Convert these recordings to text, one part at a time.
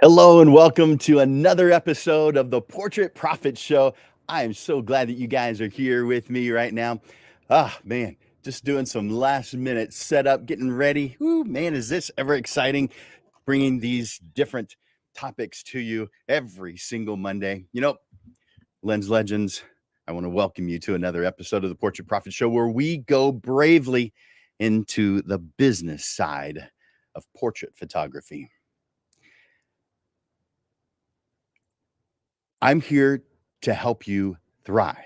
Hello and welcome to another episode of the Portrait Profit Show. I am so glad that you guys are here with me right now. Man, just doing some last minute setup, getting ready. Ooh, man, is this ever exciting? Bringing these different topics to you every single Monday. Lens Legends, I want to welcome you to another episode of the Portrait Profit Show where we go bravely into the business side of portrait photography. I'm here to help you thrive.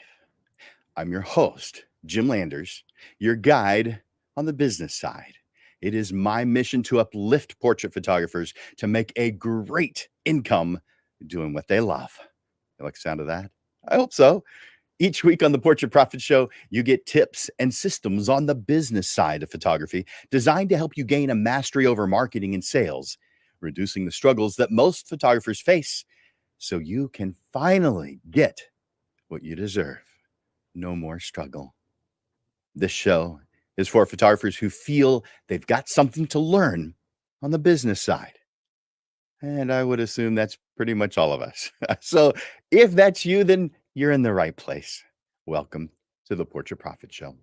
I'm your host, Jim Landers, your guide on the business side. It is my mission to uplift portrait photographers to make a great income doing what they love. You like the sound of that? I hope so. Each week on the Portrait Profit Show, you get tips and systems on the business side of photography designed to help you gain a mastery over marketing and sales, reducing the struggles that most photographers face so you can finally get what you deserve. No more struggle. This show is for photographers who feel they've got something to learn on the business side. And I would assume that's pretty much all of us. So if that's you, then you're in the right place. Welcome to the Portrait Profit Show.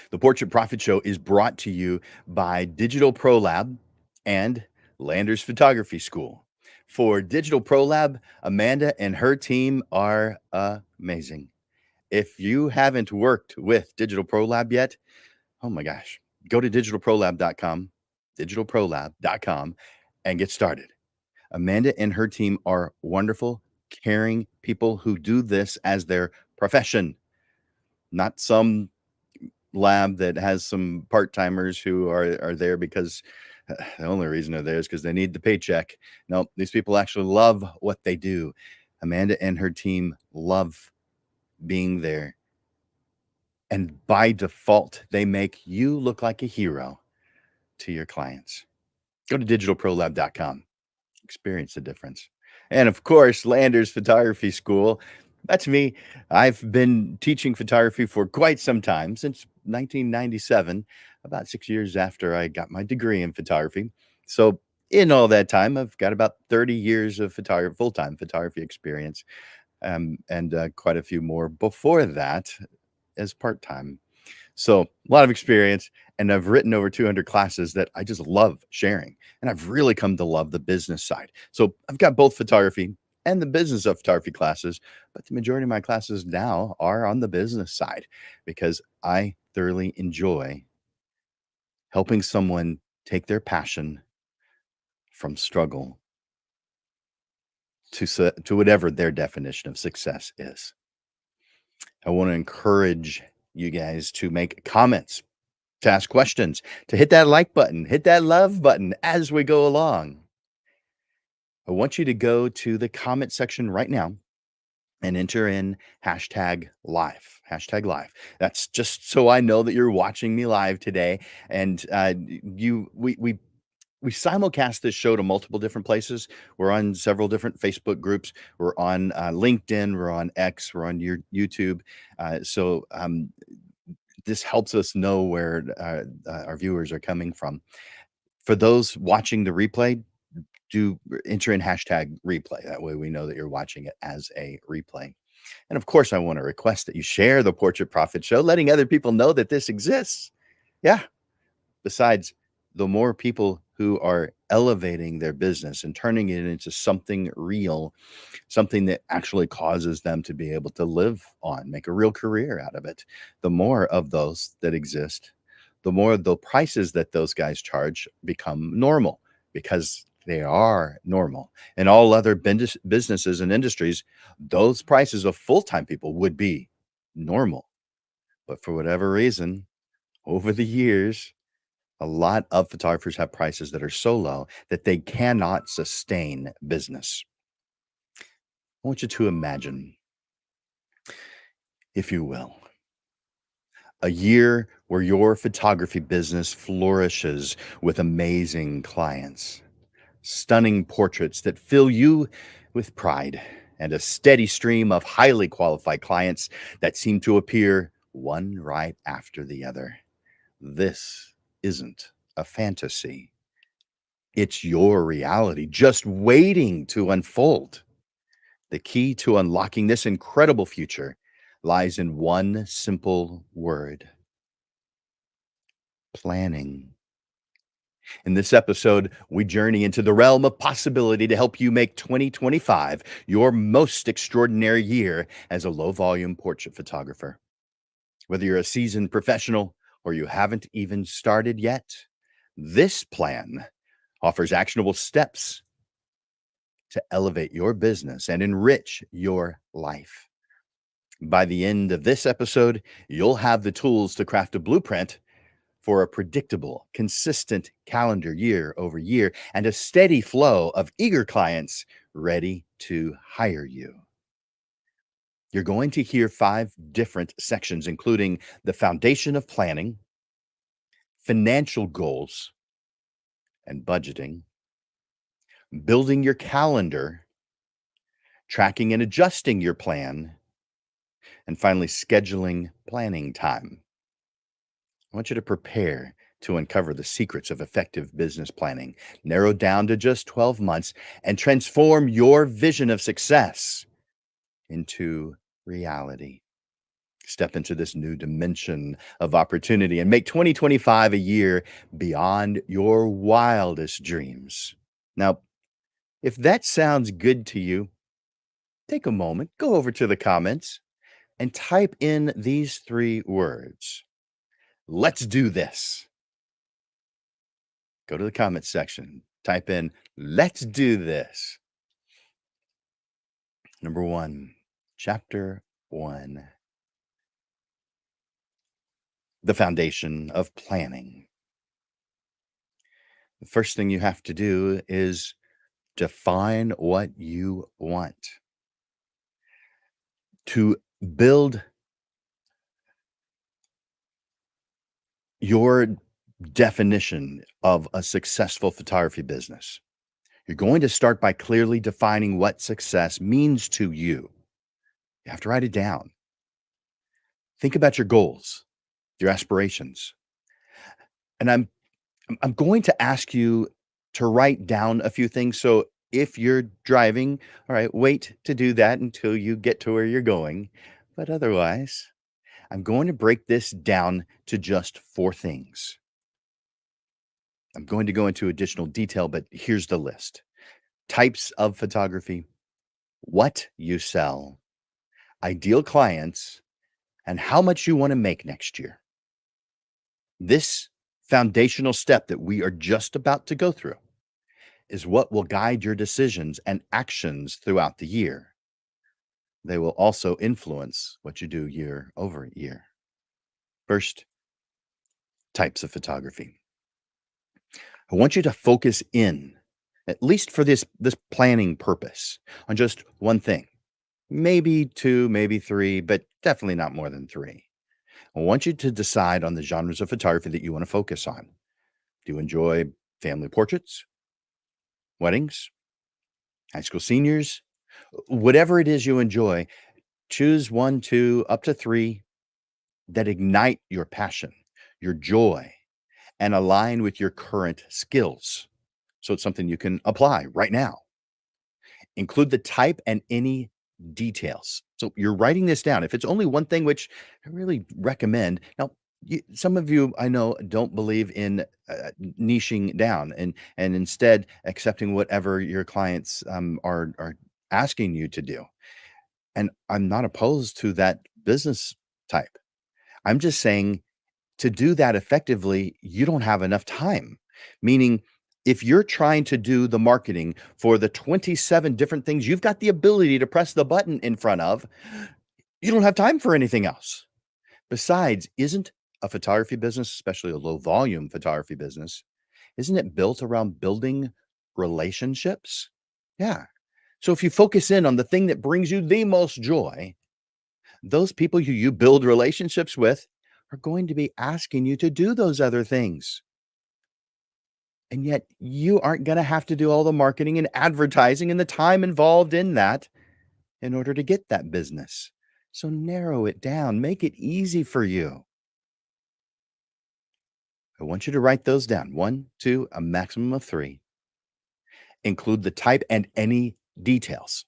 The Portrait Profit Show is brought to you by Digital Pro Lab and Landers Photography School. For Digital Pro Lab, Amanda and her team are amazing. If you haven't worked with Digital Pro Lab yet, oh my gosh, go to digitalprolab.com, and get started. Amanda and her team are wonderful, caring people who do this as their profession, not some lab that has some part-timers who are there because the only reason they're there is because they need the paycheck. No, these people actually love what they do. Amanda and her team love being there. And by default, they make you look like a hero to your clients. Go to digitalprolab.com. Experience the difference. And of course, Landers Photography School. That's me. I've been teaching photography for quite some time, since 1997, about 6 years after I got my degree in photography. So, in all that time, I've got about 30 years of full-time photography experience, and quite a few more before that as part-time. So, a lot of experience, and I've written over 200 classes that I just love sharing. And I've really come to love the business side. So, I've got both photography and the business of photography classes, but the majority of my classes now are on the business side because I thoroughly enjoy helping someone take their passion from struggle to whatever their definition of success is. I want to encourage you guys to make comments, to ask questions, to hit that like button, hit that love button as we go along. I want you to go to the comment section right now and enter in hashtag live. Hashtag live. That's just so I know that you're watching me live today. And we simulcast this show to multiple different places. We're on several different Facebook groups. We're on LinkedIn. We're on X. We're on your YouTube. So this helps us know where our viewers are coming from. For those watching the replay, do enter in hashtag replay. That way we know that you're watching it as a replay. And of course, I want to request that you share the Portrait Profit Show, letting other people know that this exists. Yeah. Besides, the more people who are elevating their business and turning it into something real, something that actually causes them to be able to live on, make a real career out of it, the more of those that exist, the more the prices that those guys charge become normal because they are normal. In all other businesses and industries, those prices of full-time people would be normal. But for whatever reason, over the years, a lot of photographers have prices that are so low that they cannot sustain business. I want you to imagine, if you will, a year where your photography business flourishes with amazing clients, stunning portraits that fill you with pride, and a steady stream of highly qualified clients that seem to appear one right after the other. This isn't a fantasy. It's your reality just waiting to unfold. The key to unlocking this incredible future lies in one simple word: planning. In this episode, we journey into the realm of possibility to help you make 2025 your most extraordinary year as a low volume portrait photographer. Whether you're a seasoned professional or you haven't even started yet, this plan offers actionable steps to elevate your business and enrich your life. By the end of this episode, you'll have the tools to craft a blueprint for a predictable, consistent calendar year over year and a steady flow of eager clients ready to hire you. You're going to hear 5 different sections, including the foundation of planning, financial goals and budgeting, building your calendar, tracking and adjusting your plan, and finally, scheduling planning time. I want you to prepare to uncover the secrets of effective business planning, narrowed down to just 12 months, and transform your vision of success into reality. Step into this new dimension of opportunity and make 2025 a year beyond your wildest dreams. Now, if that sounds good to you, take a moment, go over to the comments, and type in these 3 words: let's do this. Go to the comments section, type in, let's do this. Number 1, chapter 1, the foundation of planning. The first thing you have to do is define what you want. To build your definition of a successful photography business, you're going to start by clearly defining what success means to you. You have to write it down. Think about your goals, your aspirations. And I'm going to ask you to write down a few things. So if you're driving, all right, wait to do that until you get to where you're going. But otherwise, I'm going to break this down to just 4 things. I'm going to go into additional detail, but here's the list: types of photography, what you sell, ideal clients, and how much you want to make next year. This foundational step that we are just about to go through is what will guide your decisions and actions throughout the year. They will also influence what you do year over year. First, types of photography. I want you to focus in, at least for this planning purpose, on just one thing. Maybe 2, maybe 3, but definitely not more than 3. I want you to decide on the genres of photography that you want to focus on. Do you enjoy family portraits, weddings, high school seniors? Whatever it is you enjoy, choose 1, 2, up to 3 that ignite your passion, your joy, and align with your current skills. So it's something you can apply right now. Include the type and any details. So you're writing this down. If it's only one thing, which I really recommend. Now, some of you I know don't believe in niching down and instead accepting whatever your clients are asking you to do. And I'm not opposed to that business type. I'm just saying, to do that effectively, you don't have enough time. Meaning, if you're trying to do the marketing for the 27 different things you've got the ability to press the button in front of, you don't have time for anything else. Besides, isn't a photography business, especially a low volume photography business, isn't it built around building relationships? Yeah. So if you focus in on the thing that brings you the most joy, those people who you build relationships with are going to be asking you to do those other things. And yet you aren't going to have to do all the marketing and advertising and the time involved in that in order to get that business. So narrow it down, make it easy for you. I want you to write those down: 1, 2, a maximum of 3. Include the type and any details.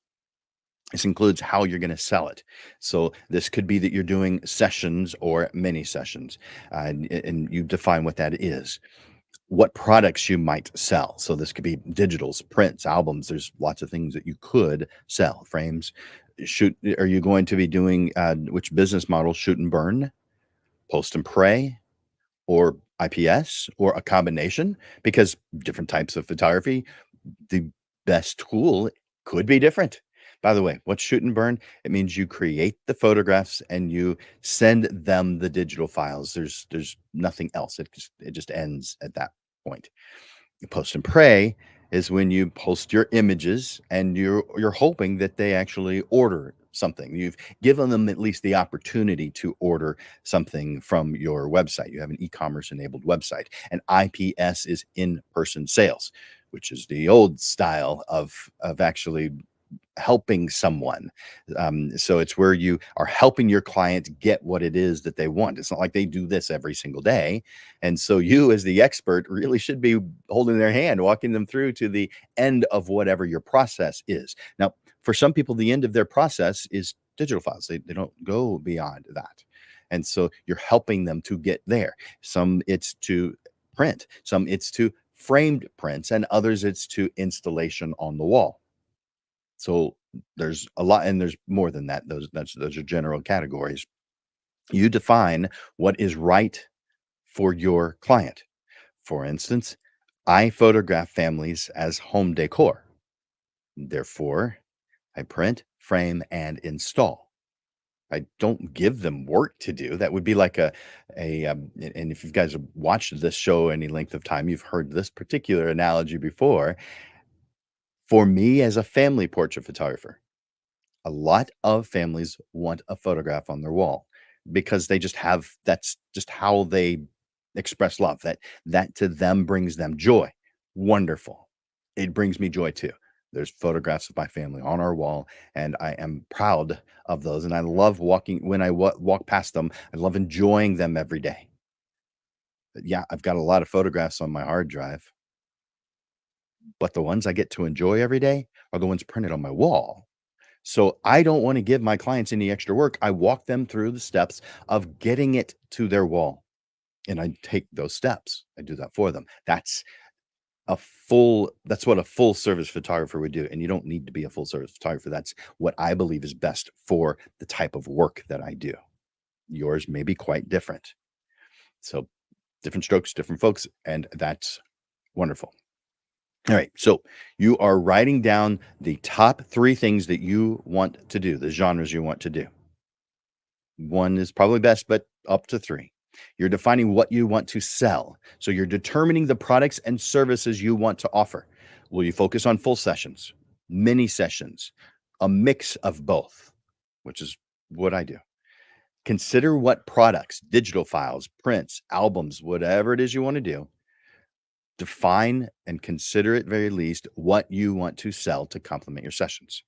This includes how you're going to sell it. So this could be that you're doing sessions or mini sessions, and you define what that is. What products you might sell. So this could be digitals, prints, albums. There's lots of things that you could sell. Frames. Shoot, are you going to be doing which business model? Shoot and burn, post and pray, or IPS, or a combination? Because different types of photography, the best tool could be different. By the way, what's shoot and burn? It means you create the photographs and you send them the digital files. There's nothing else. It just ends at that point. Post and pray is when you post your images and you're hoping that they actually order something. You've given them at least the opportunity to order something from your website. You have an e-commerce enabled website. And IPS is in-person sales, which is the old style of actually helping someone. So it's where you are helping your client get what it is that they want. It's not like they do this every single day. And so you, as the expert, really should be holding their hand, walking them through to the end of whatever your process is. Now, for some people, the end of their process is digital files. They don't go beyond that. And so you're helping them to get there. Some it's to print, some it's to framed prints, and others it's to installation on the wall. So there's a lot, and there's more than that. Those are general categories. You define what is right for your client. For instance, I photograph families as home decor. Therefore, I print, frame, and install. I don't give them work to do. That would be like and if you guys have watched this show any length of time, you've heard this particular analogy before. For me, as a family portrait photographer, a lot of families want a photograph on their wall because they just have that's just how they express love. That to them brings them joy. Wonderful. It brings me joy too. There's photographs of my family on our wall, and I am proud of those. And I love walking when I walk past them. I love enjoying them every day. But yeah, I've got a lot of photographs on my hard drive, but the ones I get to enjoy every day are the ones printed on my wall. So I don't want to give my clients any extra work. I walk them through the steps of getting it to their wall, and I take those steps. I do that for them. That's what a full service photographer would do. And you don't need to be a full service photographer. That's what I believe is best for the type of work that I do. Yours may be quite different. So different strokes, different folks, and that's wonderful. All right. So you are writing down the top three things that you want to do, the genres you want to do. One is probably best, but up to three. You're defining what you want to sell. So you're determining the products and services you want to offer. Will you focus on full sessions, mini sessions, a mix of both, which is what I do? Consider what products, digital files, prints, albums, whatever it is you want to do. Define and consider at very least what you want to sell to complement your sessions.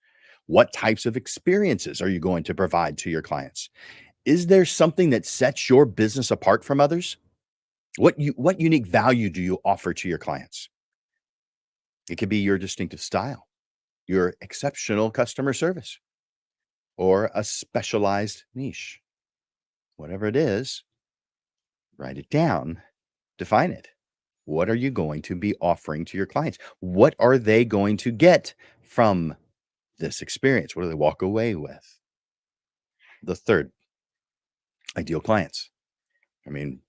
What types of experiences are you going to provide to your clients? Is there something that sets your business apart from others? What unique value do you offer to your clients? It could be your distinctive style, your exceptional customer service, or a specialized niche. Whatever it is, write it down, define it. What are you going to be offering to your clients? What are they going to get from this experience? What do they walk away with? The third, ideal clients. I mean,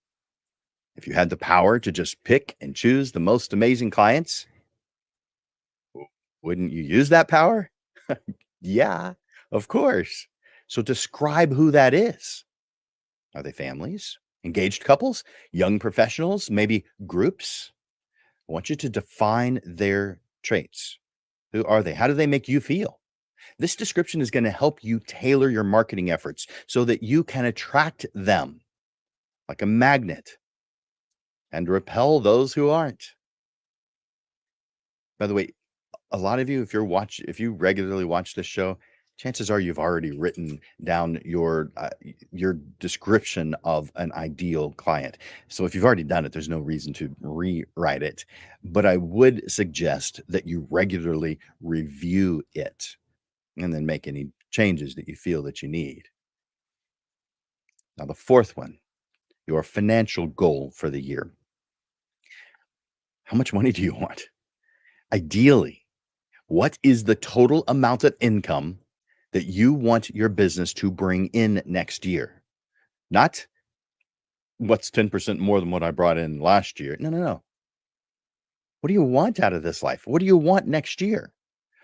if you had the power to just pick and choose the most amazing clients, wouldn't you use that power? Yeah, of course. So describe who that is. Are they families, engaged couples, young professionals, maybe groups? I want you to define their traits. Who are they? How do they make you feel? This description is going to help you tailor your marketing efforts so that you can attract them like a magnet and repel those who aren't. By the way, a lot of you, if you regularly watch this show, chances are you've already written down your description of an ideal client. So if you've already done it, there's no reason to rewrite it. But I would suggest that you regularly review it and then make any changes that you feel that you need. Now, the fourth one, your financial goal for the year. How much money do you want? Ideally, what is the total amount of income that you want your business to bring in next year? Not what's 10% more than what I brought in last year. No, no, no. What do you want out of this life? What do you want next year?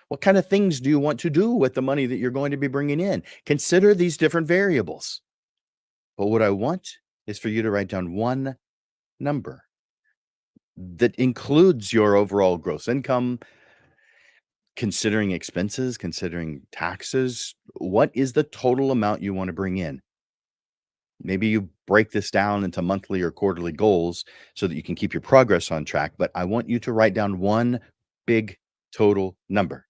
What kind of things do you want to do with the money that you're going to be bringing in? Consider these different variables. But what I want is for you to write down one number that includes your overall gross income, considering expenses, considering taxes. What is the total amount you want to bring in? Maybe you break this down into monthly or quarterly goals so that you can keep your progress on track. But I want you to write down one big total number.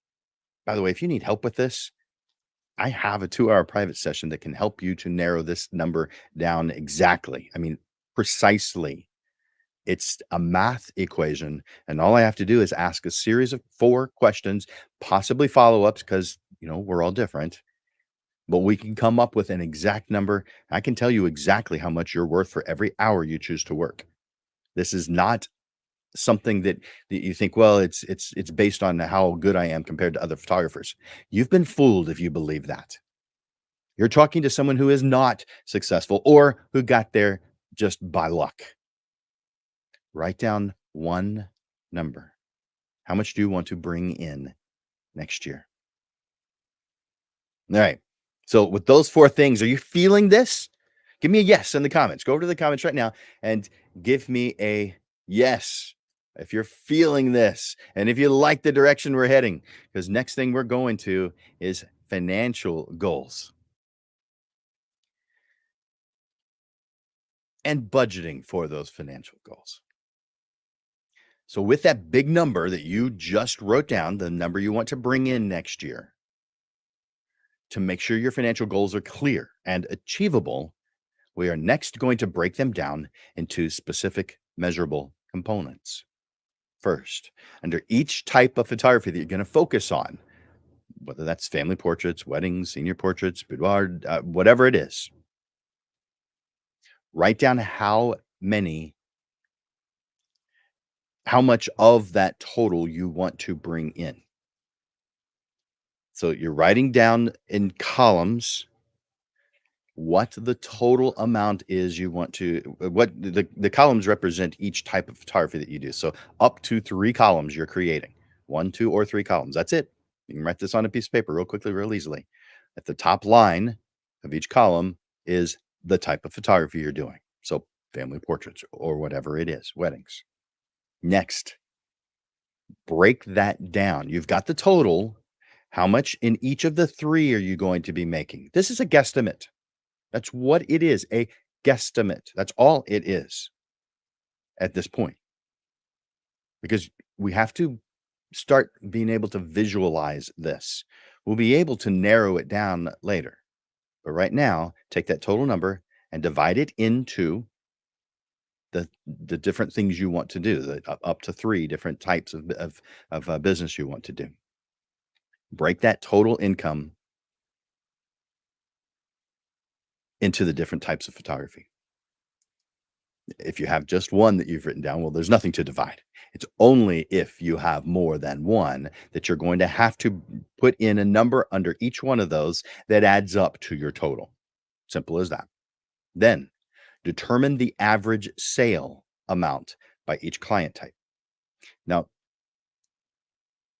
By the way, if you need help with this, I have a 2-hour private session that can help you to narrow this number down exactly. I mean, precisely. It's a math equation. And all I have to do is ask a series of 4 questions, possibly follow ups, because, we're all different. But we can come up with an exact number. I can tell you exactly how much you're worth for every hour you choose to work. This is not something that you think, well, it's based on how good I am compared to other photographers. You've been fooled if you believe that. You're talking to someone who is not successful or who got there just by luck. Write down one number. How much do you want to bring in next year? All right. So with those 4 things, are you feeling this? Give me a yes in the comments. Go over to the comments right now and give me a yes if you're feeling this and if you like the direction we're heading, because next thing we're going to is financial goals and budgeting for those financial goals. So with that big number that you just wrote down, the number you want to bring in next year, to make sure your financial goals are clear and achievable, we are next going to break them down into specific measurable components. First, under each type of photography that you're going to focus on, whether that's family portraits, weddings, senior portraits, boudoir, whatever it is, write down how much of that total you want to bring in. So you're writing down in columns what the total amount is you want to what the columns represent each type of photography that you do. So up to 3 columns you're creating. 1, 2, or 3 columns. That's it. You can write this on a piece of paper real quickly, real easily. At the top line of each column is the type of photography you're doing. So family portraits or whatever it is, weddings. Next, break that down. You've got the total. How much in each of the 3 are you going to be making? This is a guesstimate. That's what it is, a guesstimate. That's all it is at this point, because we have to start being able to visualize this. We'll be able to narrow it down later. But right now, take that total number and divide it into the different things you want to do, up to 3 different types of business you want to do. Break that total income into the different types of photography. If you have just one that you've written down, well, there's nothing to divide. It's only if you have more than one that you're going to have to put in a number under each one of those that adds up to your total. Simple as that. Then determine the average sale amount by each client type. Now,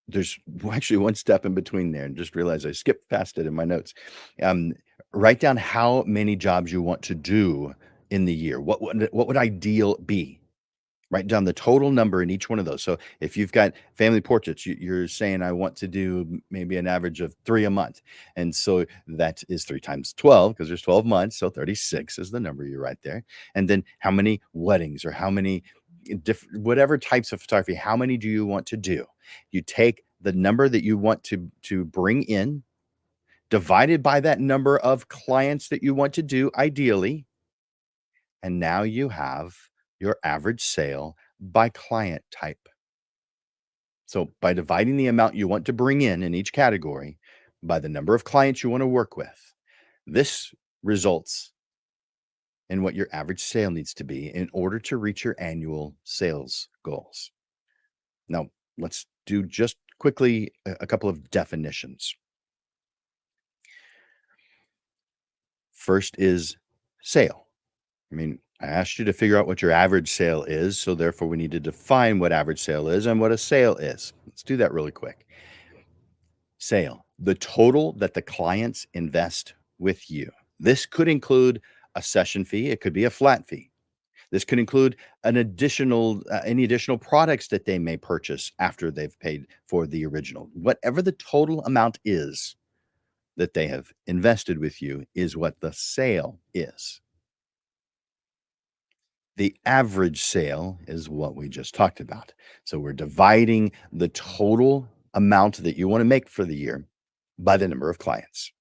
there's actually one step in between there, and just realized I skipped past it in my notes. Um, Write down how many jobs you want to do in the year. What would ideal be? Write down the total number in each one of those. So if you've got family portraits, you're saying, I want to do maybe an average of 3 a month. And so that is 3 times 12 because there's 12 months. So 36 is the number you write there. And then how many weddings or how many whatever types of photography, how many do you want to do? You take the number that you want to bring in, divided by that number of clients that you want to do ideally, and now you have your average sale by client type. So, by dividing the amount you want to bring in each category by the number of clients you want to work with, this results in what your average sale needs to be in order to reach your annual sales goals. Now, let's do just quickly a couple of definitions. First is sale. I mean, I asked you to figure out what your average sale is, so therefore we need to define what average sale is and what a sale is. Let's do that really quick. Sale, the total that the clients invest with you. This could include a session fee, it could be a flat fee. This could include an additional any additional products that they may purchase after they've paid for the original. Whatever the total amount is that they have invested with you is what the sale is. The average sale is what we just talked about. So we're dividing the total amount that you want to make for the year by the number of clients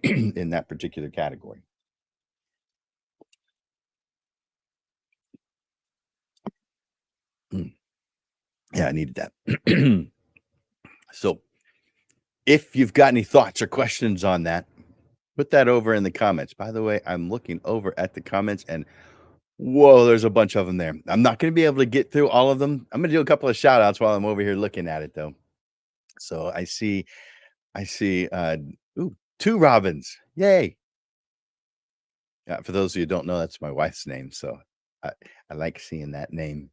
in that particular category. Mm, yeah, I needed that. So if you've got any thoughts or questions on that, put that over in the comments. By the way, I'm looking over at the comments and whoa, there's a bunch of them there. I'm not going to be able to get through all of them. I'm going to do a couple of shout outs while I'm over here looking at it though. So I see, ooh, 2 robins. Yay. For those of you who don't know, that's my wife's name. So I, I like seeing that name.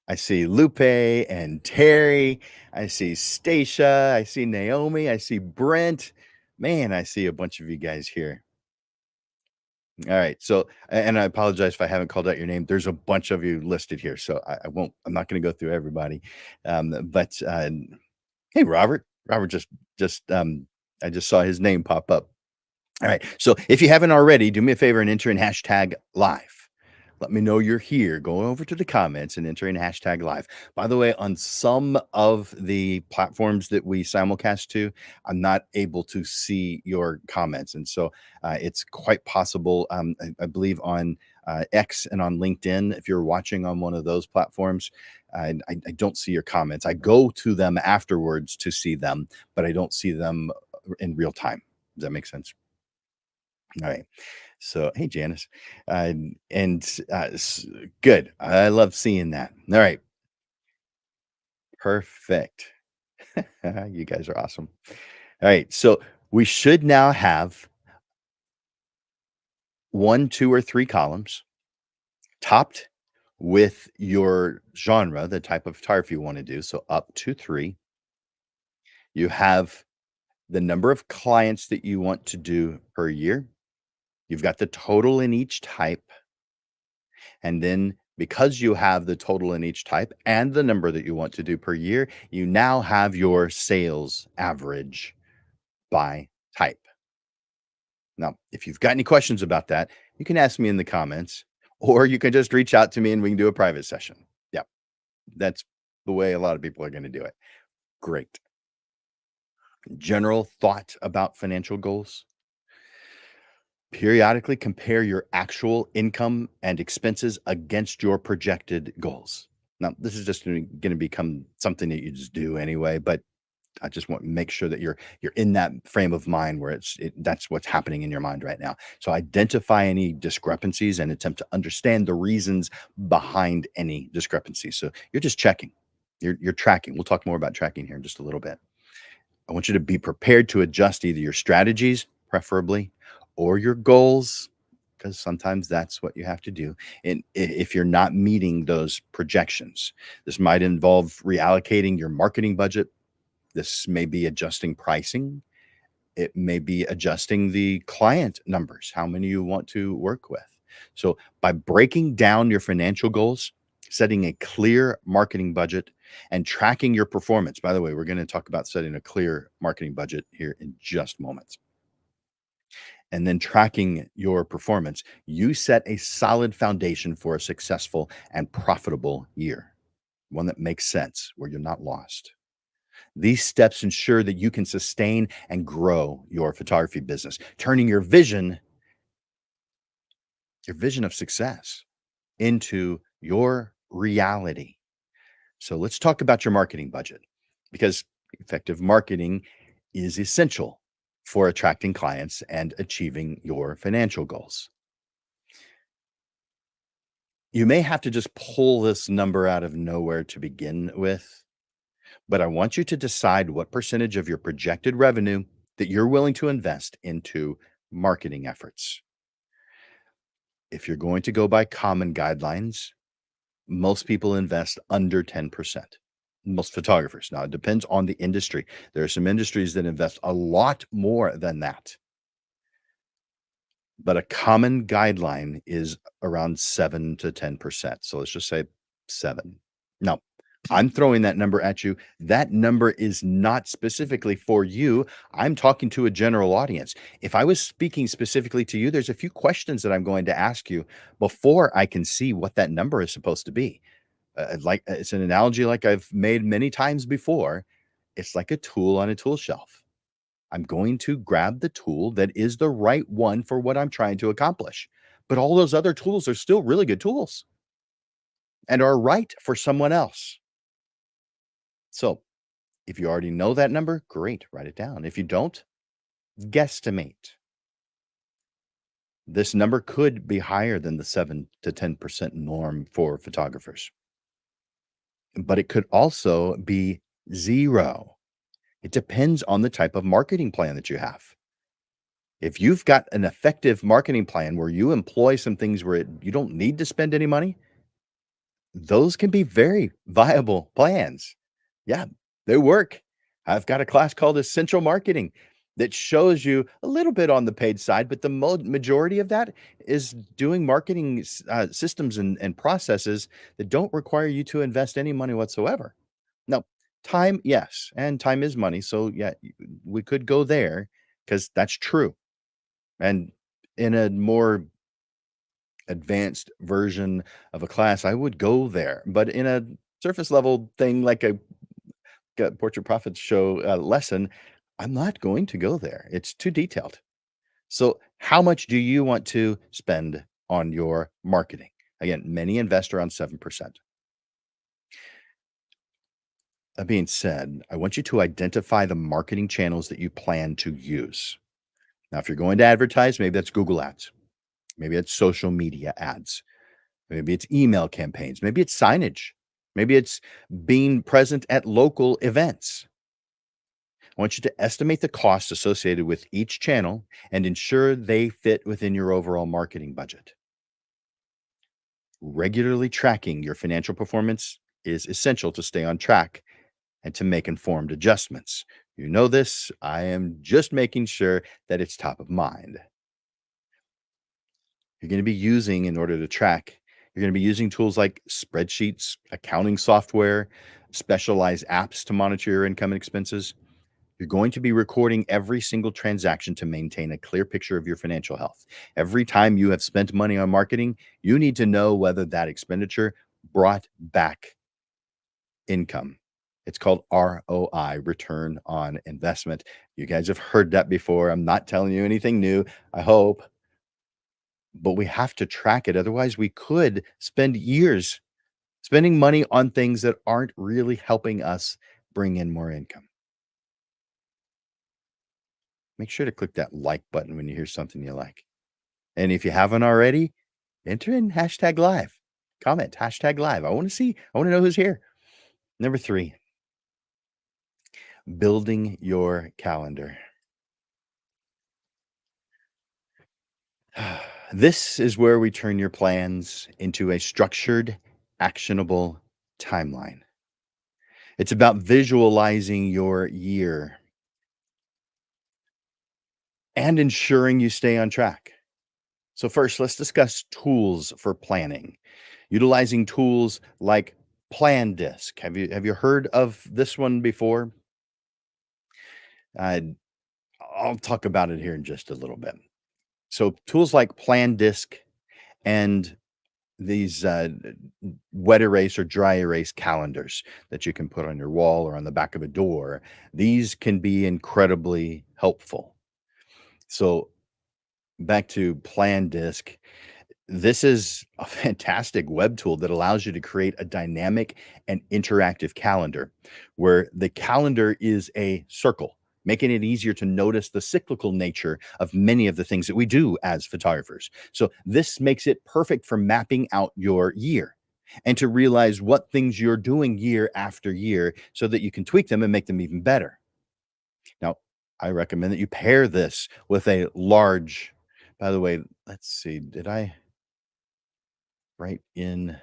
I see Lupe and Terry. I see Stacia. I see Naomi. I see Brent. Man, I see a bunch of you guys here. All right. So, and I apologize if I haven't called out your name. There's a bunch of you listed here. So I won't, I'm not going to go through everybody. But hey, Robert. Robert I just saw his name pop up. All right. So if you haven't already, do me a favor and enter in hashtag live. Let me know you're here. Go over to the comments and enter in hashtag live. By the way, on some of the platforms that we simulcast to, I'm not able to see your comments. And so it's quite possible, I believe on X and on LinkedIn, if you're watching on one of those platforms, I don't see your comments. I go to them afterwards to see them, but I don't see them in real time. Does that make sense? All right. So, hey, Janice. Good. I love seeing that. All right. Perfect. You guys are awesome. All right. So, we should now have one, two, or three columns topped with your genre, the type of photography you want to do. So, up to three. You have the number of clients that you want to do per year. You've got the total in each type. And then because you have the total in each type and the number that you want to do per year, you now have your sales average by type. Now, if you've got any questions about that, you can ask me in the comments or you can just reach out to me and we can do a private session. Yeah, that's the way a lot of people are going to do it. Great. General thought about financial goals. Periodically compare your actual income and expenses against your projected goals. Now, this is just going to become something that you just do anyway, but I just want to make sure that you're in that frame of mind where that's what's happening in your mind right now. So identify any discrepancies and attempt to understand the reasons behind any discrepancies. So you're just checking. You're tracking. We'll talk more about tracking here in just a little bit. I want you to be prepared to adjust either your strategies, preferably, or your goals, because sometimes that's what you have to do. And if you're not meeting those projections, this might involve reallocating your marketing budget. This may be adjusting pricing. It may be adjusting the client numbers, how many you want to work with. So, by breaking down your financial goals, setting a clear marketing budget, and tracking your performance. By the way, we're going to talk about setting a clear marketing budget here in just moments. And then tracking your performance, you set a solid foundation for a successful and profitable year, one that makes sense, where you're not lost. These steps ensure that you can sustain and grow your photography business, turning your vision of success into your reality. So let's talk about your marketing budget because effective marketing is essential for attracting clients and achieving your financial goals. You may have to just pull this number out of nowhere to begin with, but I want you to decide what percentage of your projected revenue that you're willing to invest into marketing efforts. If you're going to go by common guidelines, most people invest under 10%. Most photographers. Now, it depends on the industry. There are some industries that invest a lot more than that, but a common guideline is around 7 to 10%. So let's just say 7. Now, I'm throwing that number at you. That number is not specifically for you. I'm talking to a general audience. If I was speaking specifically to you, there's a few questions that I'm going to ask you before I can see what that number is supposed to be. Like it's an analogy like I've made many times before. It's like a tool on a tool shelf. I'm going to grab the tool that is the right one for what I'm trying to accomplish. But all those other tools are still really good tools and are right for someone else. So if you already know that number, great, write it down. If you don't, guesstimate. This number could be higher than the 7 to 10% norm for photographers, but it could also be zero. It depends on the type of marketing plan that you have. If you've got an effective marketing plan where you employ some things where you don't need to spend any money, those can be very viable plans. Yeah, they work. I've got a class called Essential Marketing that shows you a little bit on the paid side, but the majority of that is doing marketing systems and processes that don't require you to invest any money whatsoever. Now, time, yes, and time is money. So, yeah, we could go there because that's true. And in a more advanced version of a class, I would go there. But in a surface level thing like a Portrait Profits show lesson, I'm not going to go there. It's too detailed. So, how much do you want to spend on your marketing? Again, many invest around 7%. That being said, I want you to identify the marketing channels that you plan to use. Now, if you're going to advertise, maybe that's Google Ads, maybe it's social media ads, maybe it's email campaigns, maybe it's signage, maybe it's being present at local events. I want you to estimate the costs associated with each channel and ensure they fit within your overall marketing budget. Regularly tracking your financial performance is essential to stay on track and to make informed adjustments. You know this. I am just making sure that it's top of mind. You're going to be using, in order to track, you're going to be using tools like spreadsheets, accounting software, specialized apps to monitor your income and expenses. You're going to be recording every single transaction to maintain a clear picture of your financial health. Every time you have spent money on marketing, you need to know whether that expenditure brought back income. It's called ROI, return on investment. You guys have heard that before. I'm not telling you anything new, I hope, but we have to track it. Otherwise, we could spend years spending money on things that aren't really helping us bring in more income. Make sure to click that like button when you hear something you like. And if you haven't already, enter in hashtag live. Comment hashtag live. I want to know who's here. Number 3, building your calendar. This is where we turn your plans into a structured, actionable timeline. It's about visualizing your year and ensuring you stay on track. So, first, let's discuss tools for planning. Utilizing tools like Plan Disc. Have you heard of this one before? Uh, I'll talk about it here in just a little bit. So, tools like Plan Disc and these wet erase or dry erase calendars that you can put on your wall or on the back of a door. These can be incredibly helpful. So back to Plan Disc. This is a fantastic web tool that allows you to create a dynamic and interactive calendar where the calendar is a circle, making it easier to notice the cyclical nature of many of the things that we do as photographers. So, this makes it perfect for mapping out your year and to realize what things you're doing year after year so that you can tweak them and make them even better. Now, I recommend that you pair this with a large, by the way, let's see, did I write in?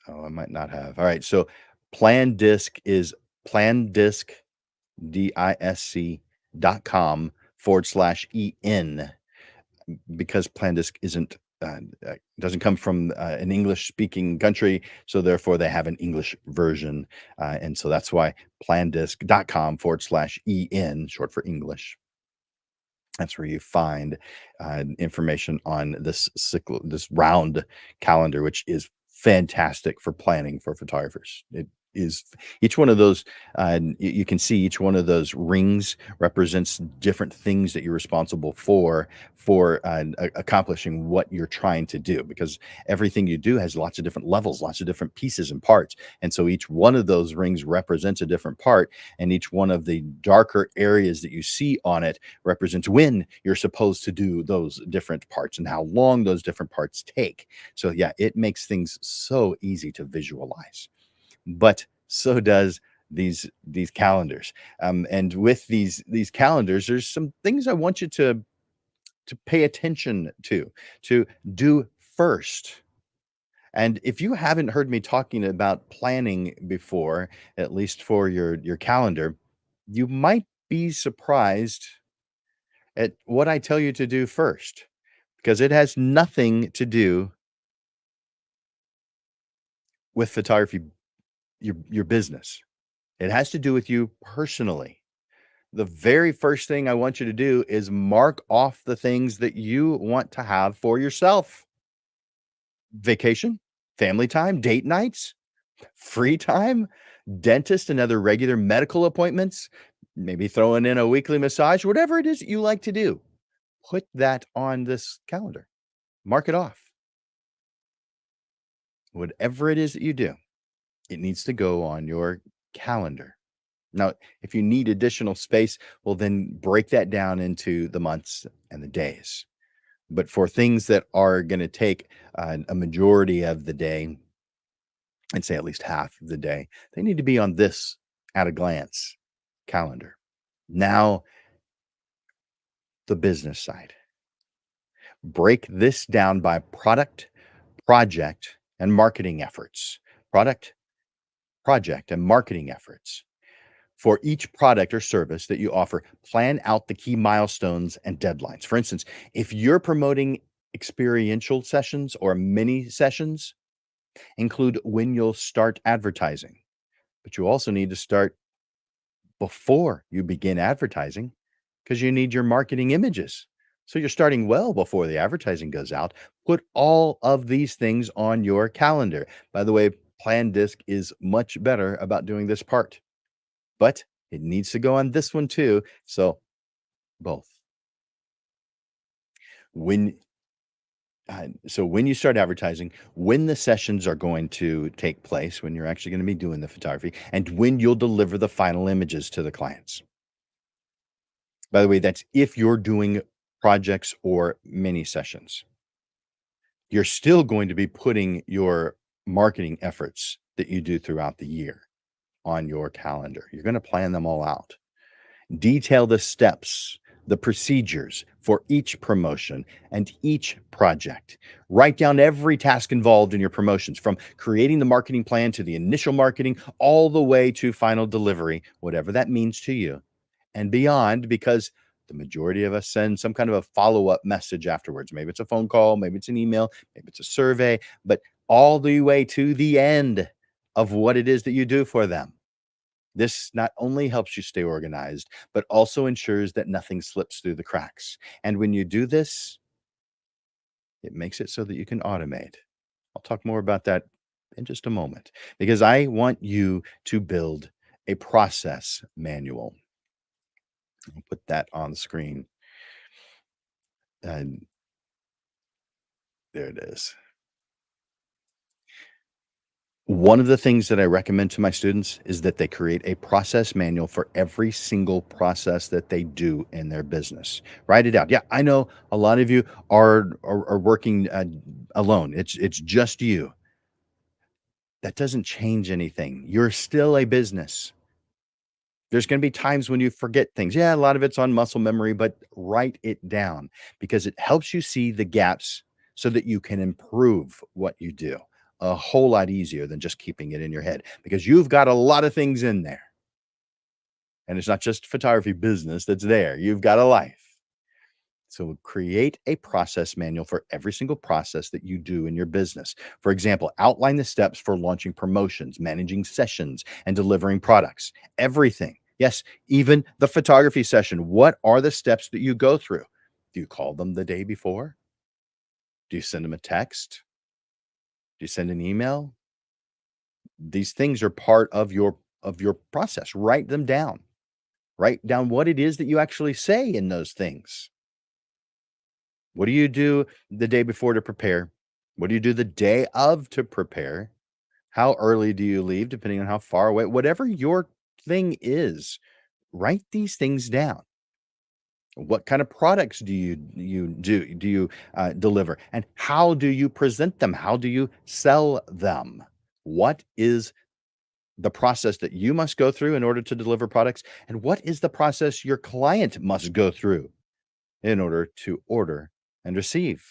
Oh, I might not have. All right. So Plan Disc is plandisc, disc.com/en because Plan Disc isn't, doesn't come from an English speaking country. So therefore they have an English version. And so that's why plandisc.com/en, short for English. That's where you find information on this round calendar, which is fantastic for planning for photographers. It is each one of those. You can see each one of those rings represents different things that you're responsible for accomplishing what you're trying to do. Because everything you do has lots of different levels, lots of different pieces and parts, and so each one of those rings represents a different part, and each one of the darker areas that you see on it represents when you're supposed to do those different parts and how long those different parts take. So yeah, it makes things so easy to visualize. But so does these calendars. And with these calendars, there's some things I want you to pay attention to do first. And if you haven't heard me talking about planning before, at least for your calendar, you might be surprised at what I tell you to do first, because it has nothing to do with photography, your business. It has to do with you personally. The very first thing I want you to do is mark off the things that you want to have for yourself. Vacation, family time, date nights, free time, dentist and other regular medical appointments, maybe throwing in a weekly massage, whatever it is that you like to do. Put that on this calendar. Mark it off. Whatever it is that you do, it needs to go on your calendar. Now, if you need additional space, well, then break that down into the months and the days. But for things that are going to take a majority of the day, I'd say at least half of the day, they need to be on this at a glance calendar. Now, the business side. Break this down by product, project, and marketing efforts. Product, project, and marketing efforts. For each product or service that you offer, plan out the key milestones and deadlines. For instance, if you're promoting experiential sessions or mini sessions, include when you'll start advertising. But you also need to start before you begin advertising because you need your marketing images. So you're starting well before the advertising goes out. Put all of these things on your calendar. By the way, Plan Disc is much better about doing this part, but it needs to go on this one too. So both. When when you start advertising, when the sessions are going to take place, when you're actually going to be doing the photography, and when you'll deliver the final images to the clients. By the way, that's if you're doing projects or mini sessions. You're still going to be putting your marketing efforts that you do throughout the year on your calendar. You're going to plan them all out. Detail the steps, the procedures for each promotion and each project. Write down every task involved in your promotions, from creating the marketing plan to the initial marketing, all the way to final delivery, whatever that means to you, and beyond, because the majority of us send some kind of a follow up message afterwards. Maybe it's a phone call, maybe it's an email, maybe it's a survey, but all the way to the end of what it is that you do for them. This not only helps you stay organized, but also ensures that nothing slips through the cracks. And when you do this, It makes it so that you can automate. I'll talk more about that in just a moment because I want you to build a process manual. I'll put that on the screen. And there it is. One of the things that I recommend to my students is that they create a process manual for every single process that they do in their business. Write it out. Yeah, I know a lot of you are working alone. It's just you. That doesn't change anything. You're still a business. There's gonna be times when you forget things. Yeah, a lot of it's on muscle memory, but write it down because it helps you see the gaps so that you can improve what you do a whole lot easier than just keeping it in your head because you've got a lot of things in there. And it's not just photography business that's there. You've got a life. So create a process manual for every single process that you do in your business. For example, outline the steps for launching promotions, managing sessions, and delivering products. Everything. Yes, even the photography session. What are the steps that you go through? Do you call them the day before? Do you send them a text? Do you send an email? These things are part of your process. Write them down. Write down what it is that you actually say in those things. What do you do the day before to prepare? What do you do the day of to prepare? How early do you leave, depending on how far away? Whatever your thing is, write these things down. What kind of products do you deliver, and how do you present them? How do you sell them? What is the process that you must go through in order to deliver products, and what is the process your client must go through in order to order and receive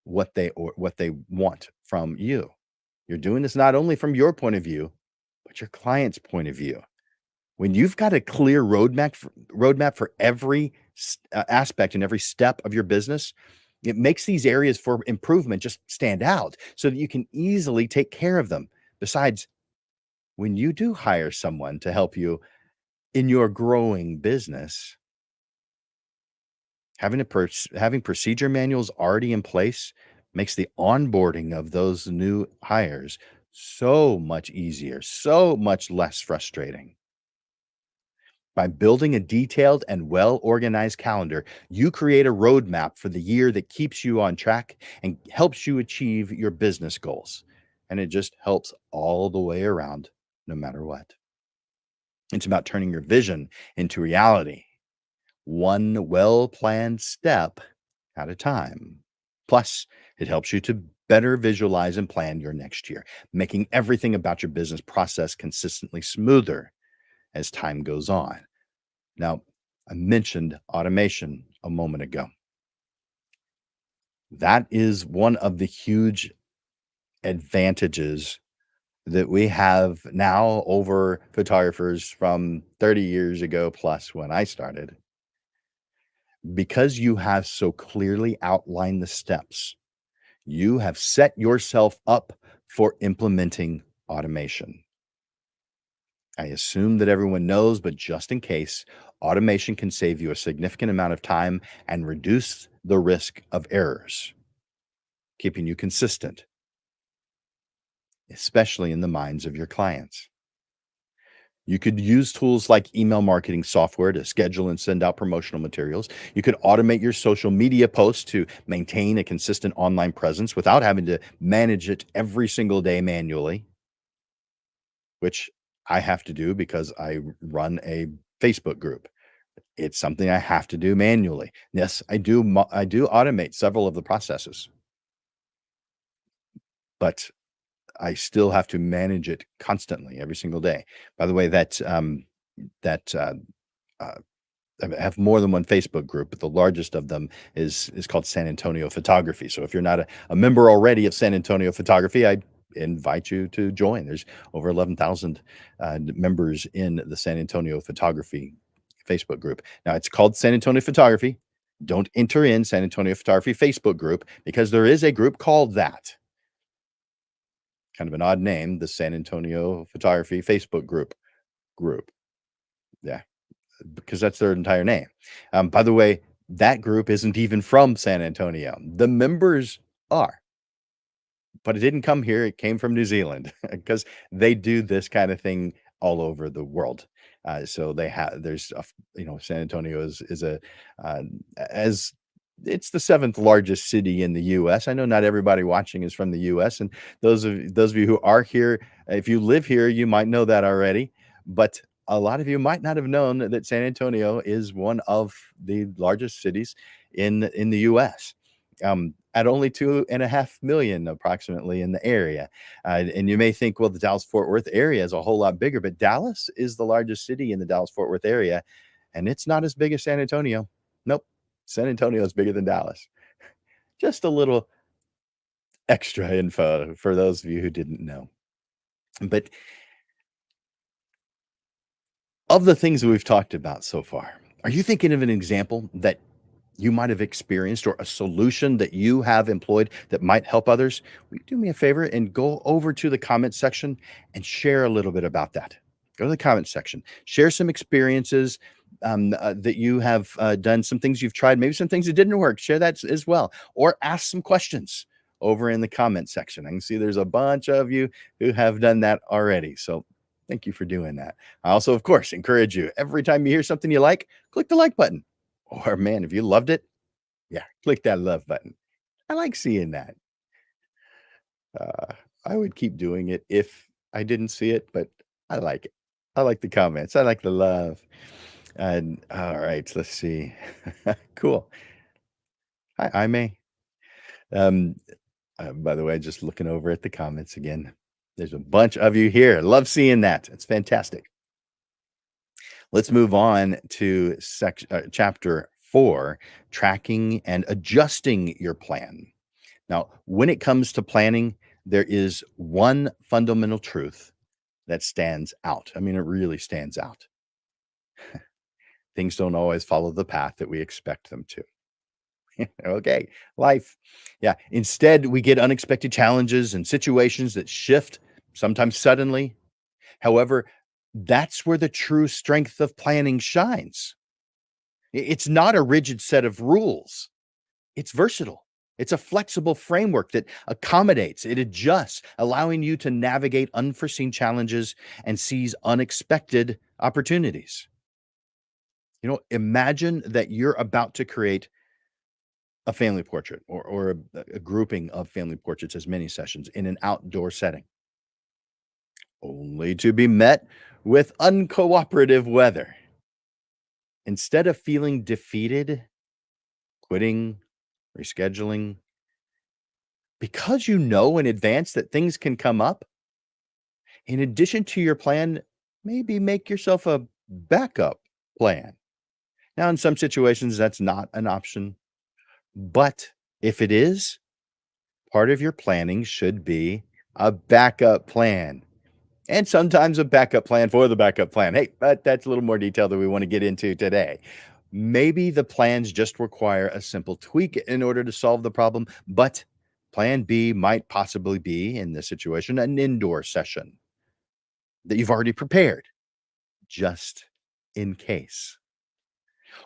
what they want from you. You're doing this not only from your point of view, but your client's point of view. When you've got a clear roadmap for every aspect and every step of your business, it makes these areas for improvement just stand out so that you can easily take care of them. Besides, when you do hire someone to help you in your growing business, having procedure manuals already in place makes the onboarding of those new hires so much easier, so much less frustrating. By building a detailed and well-organized calendar, you create a roadmap for the year that keeps you on track and helps you achieve your business goals. And it just helps all the way around, no matter what. It's about turning your vision into reality, one well-planned step at a time. Plus, it helps you to better visualize and plan your next year, making everything about your business process consistently smoother as time goes on. Now, I mentioned automation a moment ago. That is one of the huge advantages that we have now over photographers from 30 years ago plus when I started. Because you have so clearly outlined the steps, you have set yourself up for implementing automation. I assume that everyone knows, but just in case, automation can save you a significant amount of time and reduce the risk of errors, keeping you consistent, especially in the minds of your clients. You could use tools like email marketing software to schedule and send out promotional materials. You could automate your social media posts to maintain a consistent online presence without having to manage it every single day manually, which I have to do because I run a Facebook group. It's something I have to do manually. Yes, I do automate several of the processes, but I still have to manage it constantly every single day. By the way, that uh, I have more than one Facebook group, but the largest of them is called San Antonio Photography. So if you're not a member already of San Antonio Photography, I invite you to join. There's over 11,000 members in the San Antonio Photography Facebook group. Now it's called San Antonio Photography. Don't enter in San Antonio Photography Facebook group because there is a group called that. Kind of an odd name, the San Antonio Photography Facebook group. Yeah, because that's their entire name. By the way, that group isn't even from San Antonio. The members are. But it didn't come here, it came from New Zealand because they do this kind of thing all over the world. So they have there's a San Antonio is a, uh, as it's the 7th largest city in the US. I know not everybody watching is from the US, and those of you who are here, if you live here, you might know that already, but a lot of you might not have known that San Antonio is one of the largest cities in the US, at only 2.5 million approximately in the area. And you may think, well, the Dallas Fort Worth area is a whole lot bigger, but Dallas is the largest city in the Dallas Fort Worth area, and it's not as big as San Antonio. Nope. San Antonio is bigger than Dallas. Just a little extra info for those of you who didn't know. But of the things that we've talked about so far, are you thinking of an example that you might have experienced or a solution that you have employed that might help others? Will you do me a favor and go over to the comment section and share a little bit about that? Go to the comment section, share some experiences that you have done, some things you've tried, maybe some things that didn't work. Share that as well, or ask some questions over in the comment section. I can see there's a bunch of you who have done that already. So thank you for doing that. I also, of course, encourage you every time you hear something you like, click the like button. Or man, if you loved it, yeah, click that love button. I like seeing that. Uh, I would keep doing it if I didn't see it, but I like it. I like the comments. I like the love. And all right, let's see. Cool. Hi, I may. Um, by the way, just looking over at the comments again. There's a bunch of you here. Love seeing that. It's fantastic. Let's move on to chapter 4, tracking and adjusting your plan. Now, when it comes to planning, there is one fundamental truth that stands out. I mean, it really stands out. Things don't always follow the path that we expect them to. Okay, life. Yeah. Instead, we get unexpected challenges and situations that shift, sometimes suddenly. However, that's where the true strength of planning shines. It's not a rigid set of rules. It's versatile. It's a flexible framework that accommodates, it adjusts, allowing you to navigate unforeseen challenges and seize unexpected opportunities. Imagine that you're about to create a family portrait or a grouping of family portraits as mini sessions in an outdoor setting, only to be met with uncooperative weather. Instead of feeling defeated, quitting, rescheduling, because you know in advance that things can come up, in addition to your plan, maybe make yourself a backup plan. Now, in some situations, that's not an option, but if it is, part of your planning should be a backup plan. And sometimes a backup plan for the backup plan. Hey, but that's a little more detail that we want to get into today. Maybe the plans just require a simple tweak in order to solve the problem, but plan B might possibly be, in this situation, an indoor session that you've already prepared just in case.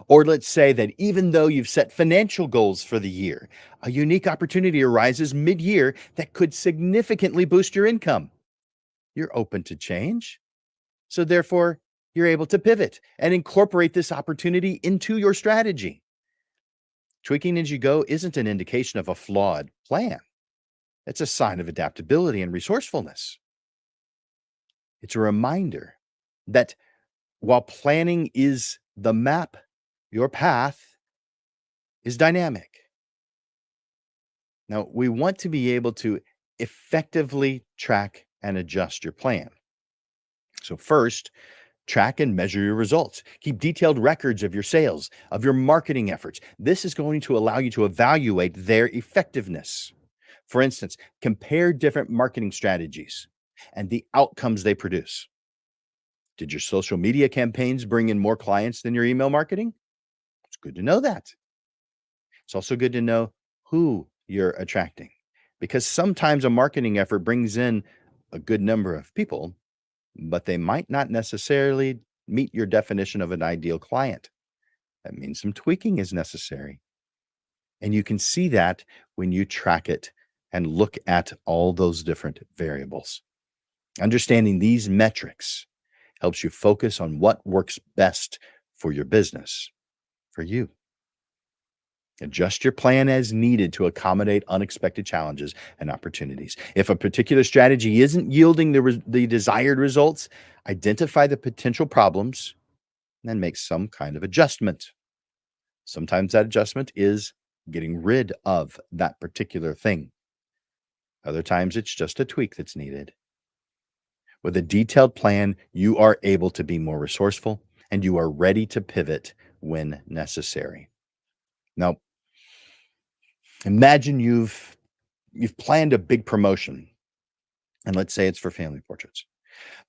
Or let's say that even though you've set financial goals for the year, a unique opportunity arises mid year that could significantly boost your income. You're open to change. So, therefore, you're able to pivot and incorporate this opportunity into your strategy. Tweaking as you go isn't an indication of a flawed plan, it's a sign of adaptability and resourcefulness. It's a reminder that while planning is the map, your path is dynamic. Now, we want to be able to effectively track and adjust your plan. So, first, track and measure your results. Keep detailed records of your sales, of your marketing efforts. This is going to allow you to evaluate their effectiveness. For instance, compare different marketing strategies and the outcomes they produce. Did your social media campaigns bring in more clients than your email marketing? It's good to know that. It's also good to know who you're attracting because sometimes a marketing effort brings in a good number of people, but they might not necessarily meet your definition of an ideal client. That means some tweaking is necessary. And you can see that when you track it and look at all those different variables. Understanding these metrics helps you focus on what works best for your business, for you. Adjust your plan as needed to accommodate unexpected challenges and opportunities. If a particular strategy isn't yielding the desired results, identify the potential problems and then make some kind of adjustment. Sometimes that adjustment is getting rid of that particular thing. Other times it's just a tweak that's needed. With a detailed plan, you are able to be more resourceful and you are ready to pivot when necessary. Now, imagine you've planned a big promotion, and let's say it's for family portraits.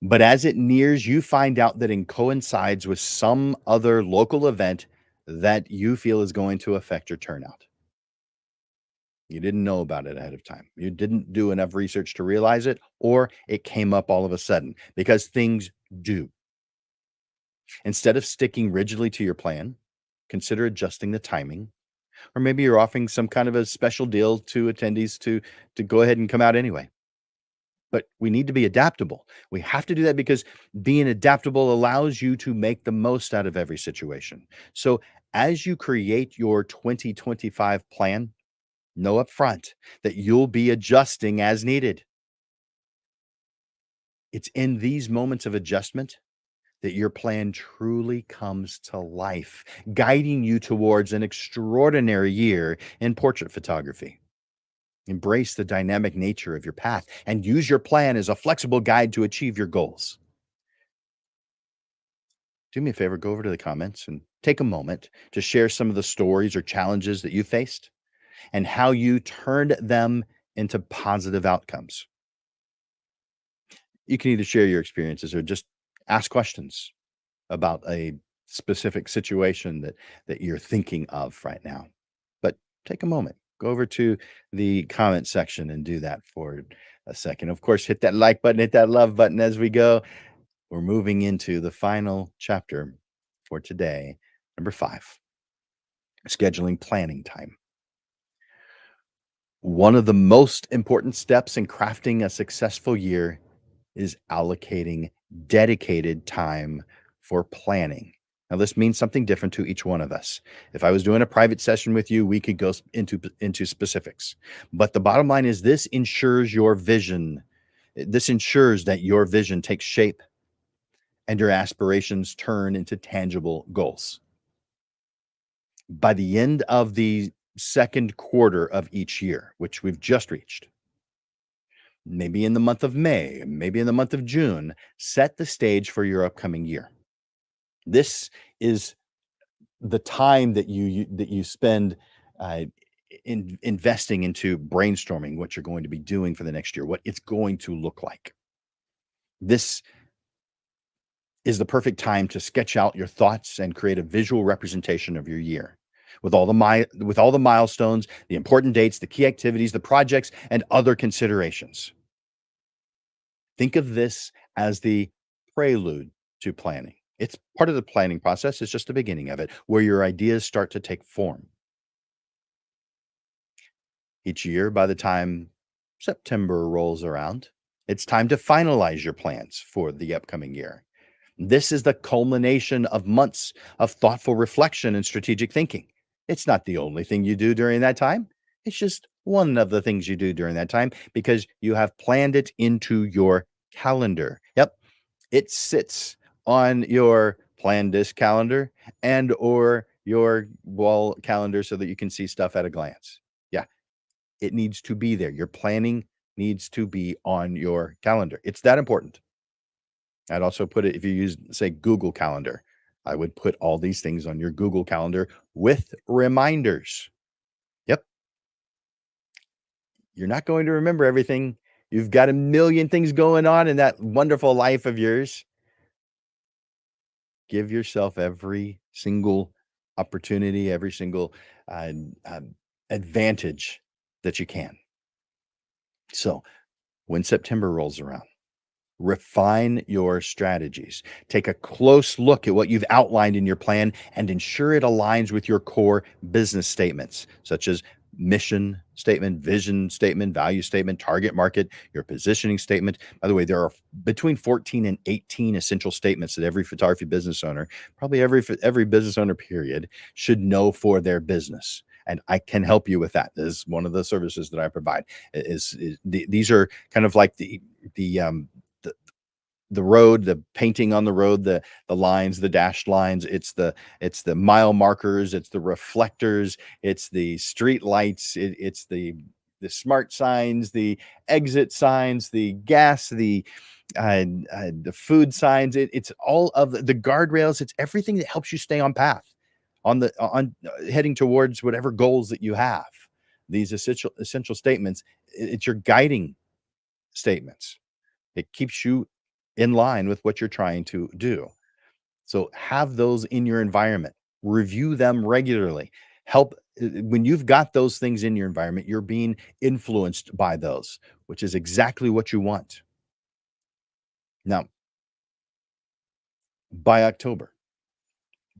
But as it nears, you find out that it coincides with some other local event that you feel is going to affect your turnout. You didn't know about it ahead of time. You didn't do enough research to realize it, or it came up all of a sudden because things do. Instead of sticking rigidly to your plan, consider adjusting the timing, or maybe you're offering some kind of a special deal to attendees to go ahead and come out anyway. But we need to be adaptable. We have to do that because being adaptable allows you to make the most out of every situation. So, as you create your 2025 plan, know upfront that you'll be adjusting as needed. It's in these moments of adjustment that your plan truly comes to life, guiding you towards an extraordinary year in portrait photography. Embrace the dynamic nature of your path and use your plan as a flexible guide to achieve your goals. Do me a favor, go over to the comments and take a moment to share some of the stories or challenges that you faced and how you turned them into positive outcomes. You can either share your experiences or just ask questions about a specific situation that you're thinking of right now. But take a moment, go over to the comment section and do that for a second. Of course, hit that like button, hit that love button as we go. We're moving into the final chapter for today, number 5, scheduling planning time. One of the most important steps in crafting a successful year is allocating dedicated time for planning. Now, this means something different to each one of us. If I was doing a private session with you, we could go into specifics. But the bottom line is this ensures your vision. This ensures that your vision takes shape and your aspirations turn into tangible goals. By the end of the second quarter of each year, which we've just reached, maybe in the month of May, maybe in the month of June, set the stage for your upcoming year. This is the time that you spend uh, investing into brainstorming what you're going to be doing for the next year, what it's going to look like. This is the perfect time to sketch out your thoughts and create a visual representation of your year with all the milestones, the important dates, the key activities, the projects, and other considerations. Think of this as the prelude to planning. It's part of the planning process, it's just the beginning of it, where your ideas start to take form. Each year, by the time September rolls around, it's time to finalize your plans for the upcoming year. This is the culmination of months of thoughtful reflection and strategic thinking. It's not the only thing you do during that time. It's just one of the things you do during that time because you have planned it into your calendar. Yep, it sits on your plan this calendar and or your wall calendar so that you can see stuff at a glance. Yeah, it needs to be there. Your planning needs to be on your calendar. It's that important. I'd also put it if you use, say, Google Calendar, I would put all these things on your Google Calendar with reminders. Yep, you're not going to remember everything. You've got a million things going on in that wonderful life of yours. Give yourself every single opportunity, every single uh, uh, advantage that you can. So when September rolls around, refine your strategies. Take a close look at what you've outlined in your plan and ensure it aligns with your core business statements, such as mission statement, vision statement, value statement, target market, your positioning statement. By the way, there are between 14 and 18 essential statements that every photography business owner, probably every business owner period, should know for their business. And I can help you with that. This is one of the services that I provide. These are kind of like the the road, the painting on the road, the lines, the dashed lines. It's the mile markers, it's the reflectors, it's the street lights, it's the smart signs, the exit signs, the gas, the food signs. It's all of the guardrails. It's everything that helps you stay on path, on heading towards whatever goals that you have. These essential statements. It's your guiding statements. It keeps you in line with what you're trying to do. So have those in your environment. Review them regularly. Help when you've got those things in your environment, you're being influenced by those, which is exactly what you want. Now, by October,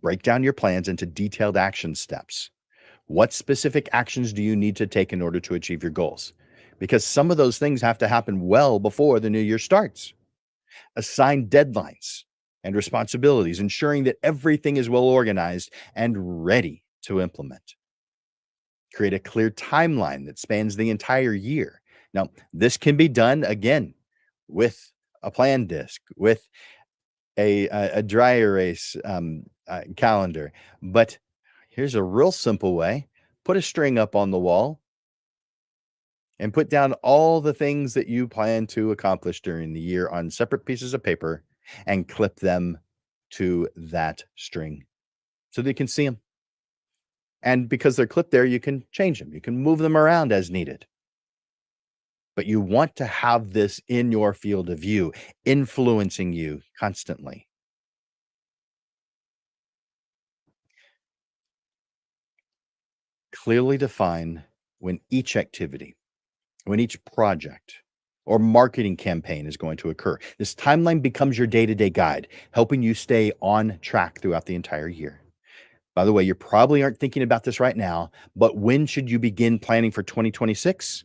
break down your plans into detailed action steps. What specific actions do you need to take in order to achieve your goals? Because some of those things have to happen well before the new year starts. Assign deadlines and responsibilities, ensuring that everything is well organized and ready to implement. Create a clear timeline that spans the entire year. Now, this can be done again with a plan disc, with a dry erase calendar. But here's a real simple way: put a string up on the wall and put down all the things that you plan to accomplish during the year on separate pieces of paper and clip them to that string so that you can see them. And because they're clipped there, you can change them. You can move them around as needed. But you want to have this in your field of view, influencing you constantly. Clearly define when each activity, when each project or marketing campaign is going to occur. This timeline becomes your day to day guide, helping you stay on track throughout the entire year. By the way, you probably aren't thinking about this right now, but when should you begin planning for 2026?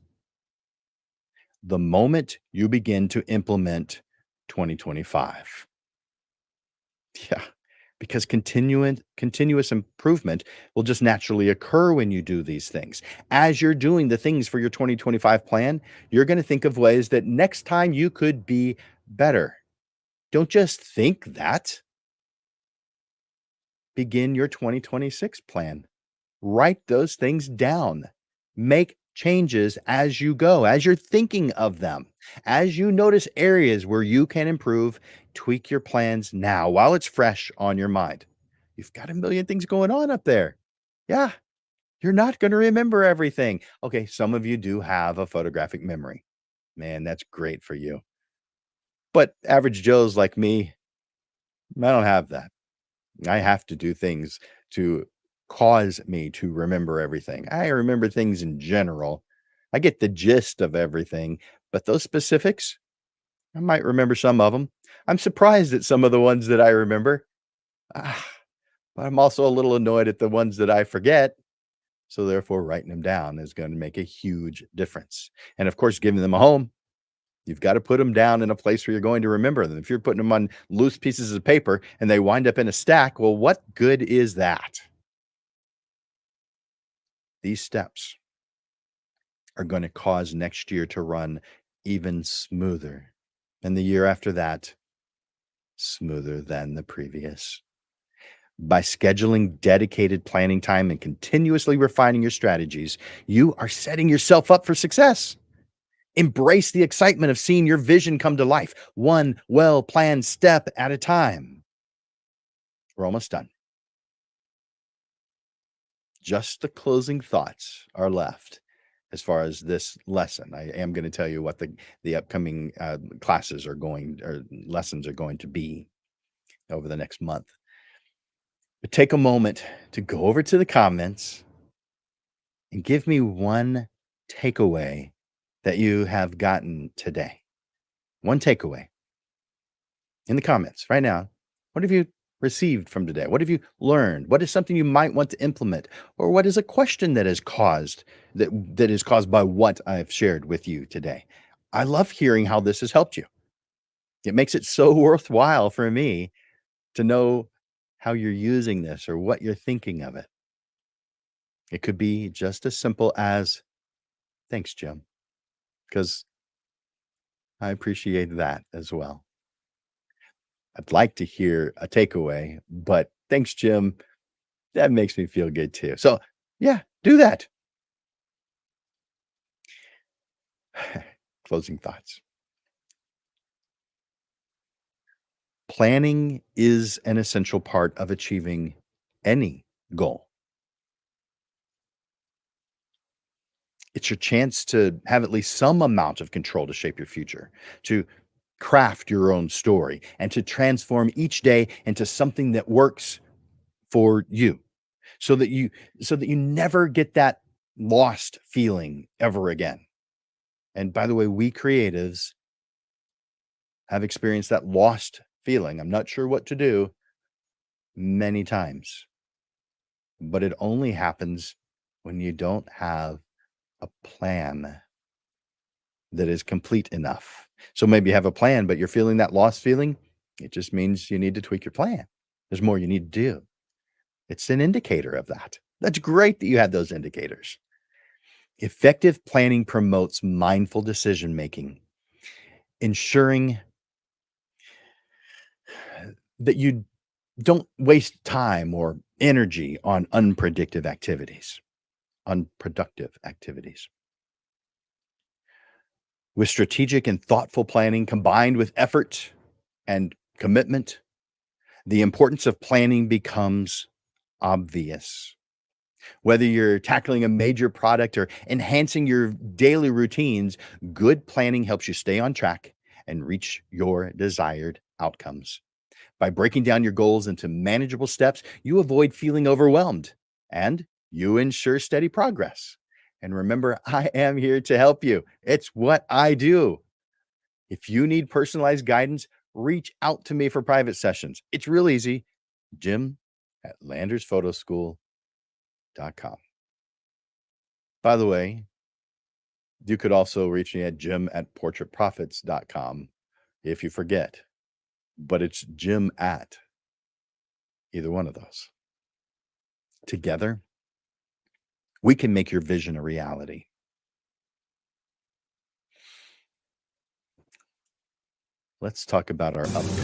The moment you begin to implement 2025. Yeah, because continuous improvement will just naturally occur when you do these things. As you're doing the things for your 2025 plan, you're going to think of ways that next time you could be better. Don't just think that. Begin your 2026 plan. Write those things down. Make changes as you go, as you're thinking of them. As you notice areas where you can improve, tweak your plans now while it's fresh on your mind. You've got a million things going on up there. Yeah, you're not going to remember everything. Okay, some of you do have a photographic memory. Man, that's great for you. But average Joes like me, I don't have that. I have to do things to cause me to remember everything. I remember things in general. I get the gist of everything, but those specifics, I might remember some of them. I'm surprised at some of the ones that I remember, ah, but I'm also a little annoyed at the ones that I forget. So therefore, writing them down is going to make a huge difference. And of course, giving them a home. You've got to put them down in a place where you're going to remember them. If you're putting them on loose pieces of paper and they wind up in a stack, well, what good is that? These steps are going to cause next year to run even smoother. And the year after that, smoother than the previous. By scheduling dedicated planning time and continuously refining your strategies, you are setting yourself up for success. Embrace the excitement of seeing your vision come to life, one well planned step at a time. We're almost done. Just the closing thoughts are left as far as this lesson. I am going to tell you what the upcoming classes are going or lessons are going to be over the next month. But take a moment to go over to the comments and give me one takeaway that you have gotten today. One takeaway in the comments right now. What have you received from today? What have you learned? What is something you might want to implement? Or what is a question that is caused that is caused by what I've shared with you today? I love hearing how this has helped you. It makes it so worthwhile for me to know how you're using this or what you're thinking of it. It could be just as simple as, thanks, Jim, because I appreciate that as well. I'd like to hear a takeaway, but thanks, Jim. That makes me feel good too. So, yeah, do that. Closing thoughts. Planning is an essential part of achieving any goal. It's your chance to have at least some amount of control to shape your future, to craft your own story, and to transform each day into something that works for you so that you never get that lost feeling ever again. And by the way, we creatives have experienced that lost feeling. I'm not sure what to do many times, but it only happens when you don't have a plan that is complete enough. So maybe you have a plan, but you're feeling that lost feeling. It just means you need to tweak your plan. There's more you need to do. It's an indicator of that. That's great that you have those indicators. Effective planning promotes mindful decision making, ensuring that you don't waste time or energy on unproductive activities. With strategic and thoughtful planning combined with effort and commitment, the importance of planning becomes obvious. Whether you're tackling a major product or enhancing your daily routines, good planning helps you stay on track and reach your desired outcomes. By breaking down your goals into manageable steps, you avoid feeling overwhelmed and you ensure steady progress. And remember, I am here to help you. It's what I do. If you need personalized guidance, reach out to me for private sessions. It's real easy. Jim at landersphotoschool.com. By the way, you could also reach me at jim at portraitprofits.com if you forget, but it's Jim at either one of those. Together, we can make your vision a reality. Let's talk about our upcoming.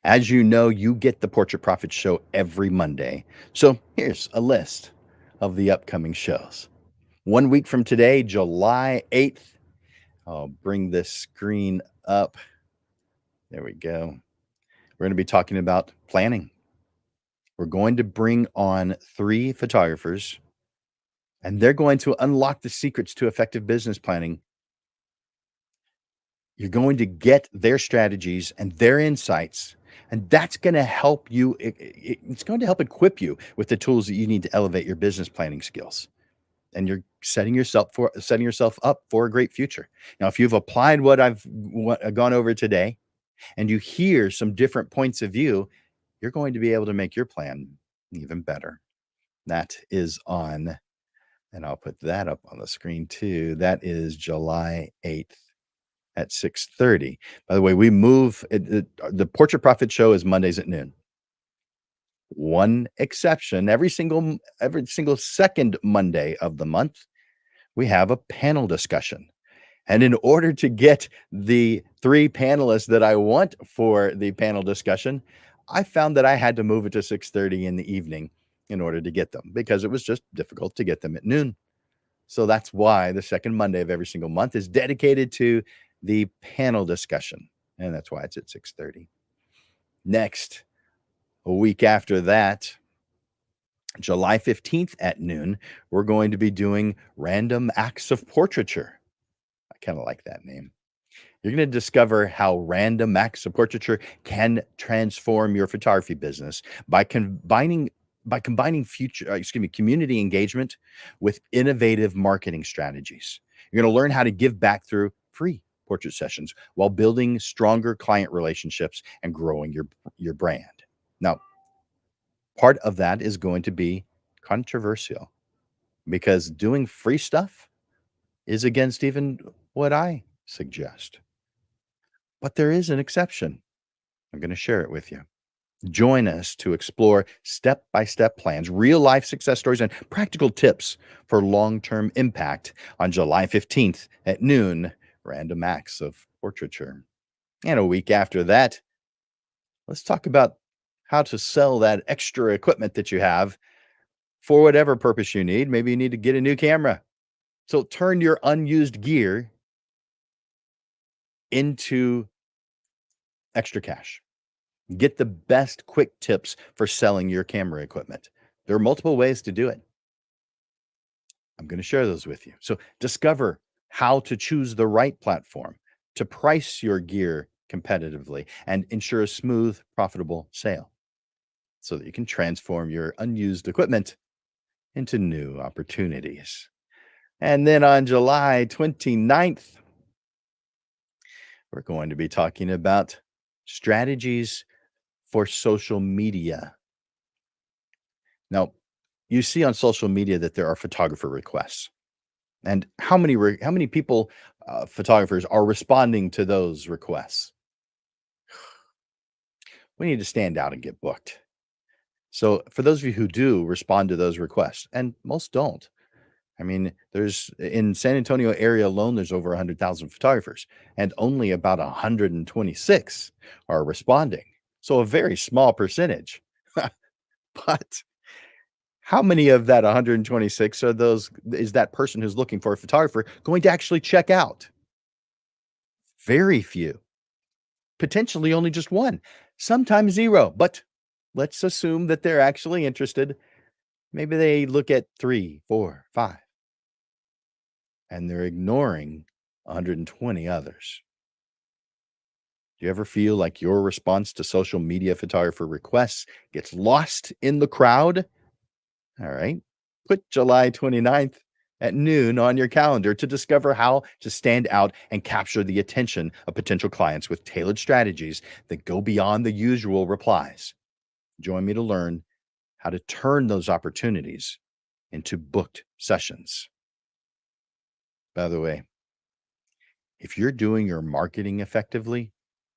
As you know, you get the Portrait Profit Show every Monday. So here's a list of the upcoming shows. 1 week from today, July 8th, I'll bring this screen up. There we go. We're going to be talking about planning. We're going to bring on 3 photographers, and they're going to unlock the secrets to effective business planning. You're going to get their strategies and their insights, and that's going to help you. It's going to help equip you with the tools that you need to elevate your business planning skills. And you're setting yourself up for a great future. Now, if you've applied what I've gone over today, and you hear some different points of view, you're going to be able to make your plan even better. That is on, and I'll put that up on the screen too. That is July 8th at 6:30. By the way, we move the Portrait Profit Show is Mondays at noon. One exception, every single second Monday of the month, we have a panel discussion. And in order to get the 3 panelists that I want for the panel discussion, I found that I had to move it to 6:30 in the evening in order to get them because it was just difficult to get them at noon. So that's why the second Monday of every single month is dedicated to the panel discussion, and that's why it's at 6:30. Next, a week after that, July 15th at noon, we're going to be doing Random Acts of Portraiture. I kind of like that name. You're going to discover how random acts of portraiture can transform your photography business by combining community engagement with innovative marketing strategies. You're going to learn how to give back through free portrait sessions while building stronger client relationships and growing your brand. Now, part of that is going to be controversial because doing free stuff is against even what I suggest. But there is an exception. I'm going to share it with you. Join us to explore step by step plans, real life success stories, and practical tips for long term impact on July 15th at noon, random acts of portraiture. And a week after that, let's talk about how to sell that extra equipment that you have for whatever purpose you need. Maybe you need to get a new camera. So turn your unused gear into extra cash. Get the best quick tips for selling your camera equipment. There are multiple ways to do it. I'm going to share those with you. So, discover how to choose the right platform to price your gear competitively and ensure a smooth, profitable sale so that you can transform your unused equipment into new opportunities. And then on July 29th, we're going to be talking about strategies for social media. Now, you see on social media that there are photographer requests. And how many people, photographers are responding to those requests? We need to stand out and get booked. So for those of you who do respond to those requests, and most don't, I mean, there's in San Antonio area alone, there's over 100,000 photographers, and only about 126 are responding. So a very small percentage. But how many of that 126 are those is that person who's looking for a photographer going to actually check out? Very few, potentially only just 1, sometimes 0, but let's assume that they're actually interested. Maybe they look at 3, 4, 5, and they're ignoring 120 others. Do you ever feel like your response to social media photographer requests gets lost in the crowd? All right. Put July 29th at noon on your calendar to discover how to stand out and capture the attention of potential clients with tailored strategies that go beyond the usual replies. Join me to learn how to turn those opportunities into booked sessions. By the way, if you're doing your marketing effectively,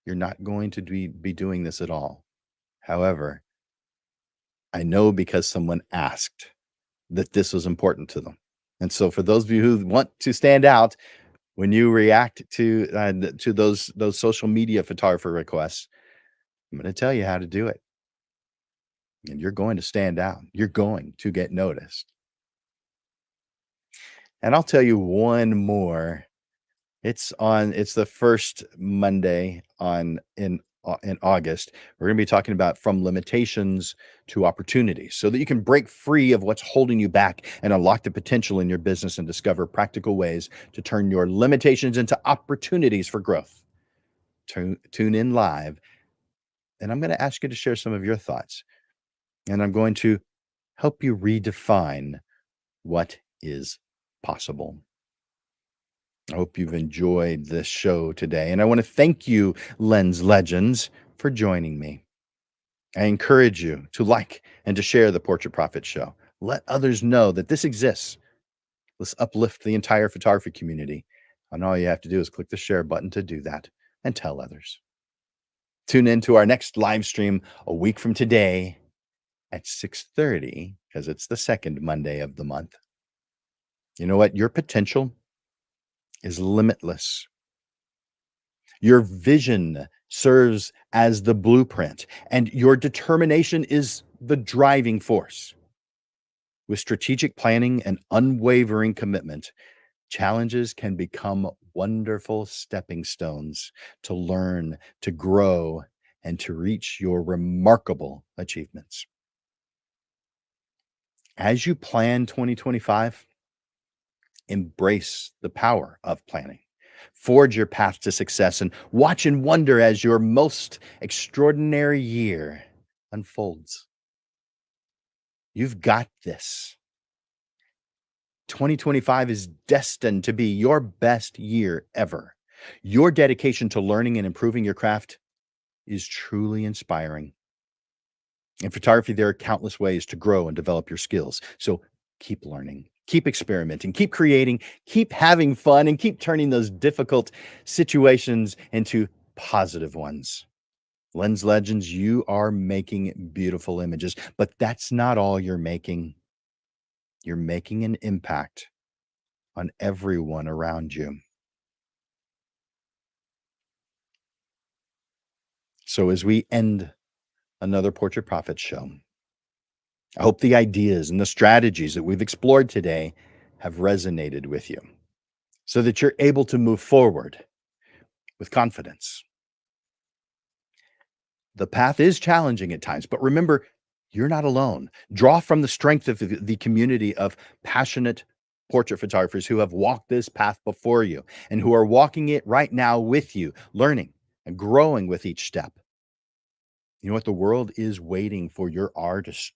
you're not going to be doing this at all. However, I know because someone asked that this was important to them. And so for those of you who want to stand out when you react to those social media photographer requests, I'm going to tell you how to do it. And you're going to stand out. You're going to get noticed. And I'll tell you one more. It's the first Monday in August. We're going to be talking about from limitations to opportunities so that you can break free of what's holding you back and unlock the potential in your business and discover practical ways to turn your limitations into opportunities for growth. Tune in live, and I'm going to ask you to share some of your thoughts, and I'm going to help you redefine what is possible. I hope you've enjoyed this show today. And I want to thank you, Lens Legends, for joining me. I encourage you to like and to share the Portrait Profit Show. Let others know that this exists. Let's uplift the entire photography community. And all you have to do is click the share button to do that and tell others. Tune in to our next live stream a week from today at 6:30 because it's the second Monday of the month. You know what? Your potential is limitless. Your vision serves as the blueprint, and your determination is the driving force. With strategic planning and unwavering commitment, challenges can become wonderful stepping stones to learn, to grow, and to reach your remarkable achievements. As you plan 2025, embrace the power of planning. Forge your path to success and watch and wonder as your most extraordinary year unfolds. You've got this. 2025 is destined to be your best year ever. Your dedication to learning and improving your craft is truly inspiring. In photography, there are countless ways to grow and develop your skills. So keep learning, keep experimenting, keep creating, keep having fun, and keep turning those difficult situations into positive ones. Lens Legends, you are making beautiful images, but that's not all you're making. You're making an impact on everyone around you. So as we end another Portrait Profit show, I hope the ideas and the strategies that we've explored today have resonated with you so that you're able to move forward with confidence. The path is challenging at times, but remember, you're not alone. Draw from the strength of the community of passionate portrait photographers who have walked this path before you and who are walking it right now with you, learning and growing with each step. You know what? The world is waiting for your artist.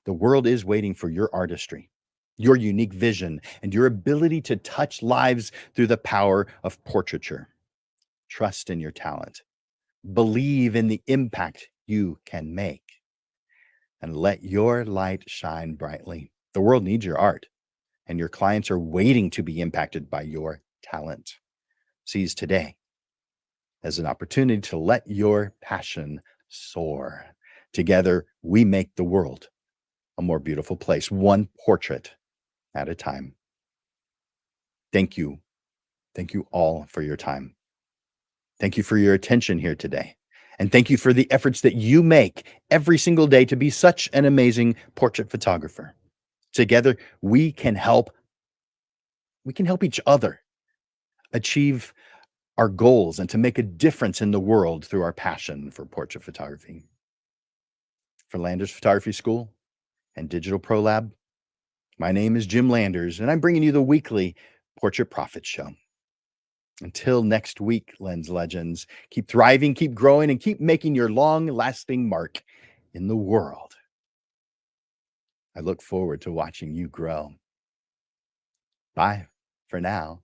The world is waiting for your artistry, your unique vision, and your ability to touch lives through the power of portraiture. Trust in your talent. Believe in the impact you can make, and let your light shine brightly. The world needs your art, and your clients are waiting to be impacted by your talent. Seize today as an opportunity to let your passion soar. Together, we make the world a more beautiful place, one portrait at a time. Thank you. Thank you all for your time. Thank you for your attention here today. And thank you for the efforts that you make every single day to be such an amazing portrait photographer. Together, we can help each other achieve our goals and to make a difference in the world through our passion for portrait photography. For Landers Photography School and Digital Pro Lab, my name is Jim Landers, and I'm bringing you the weekly Portrait Profit Show. Until next week, Lens Legends, keep thriving, keep growing, and keep making your long lasting mark in the world. I look forward to watching you grow. Bye for now.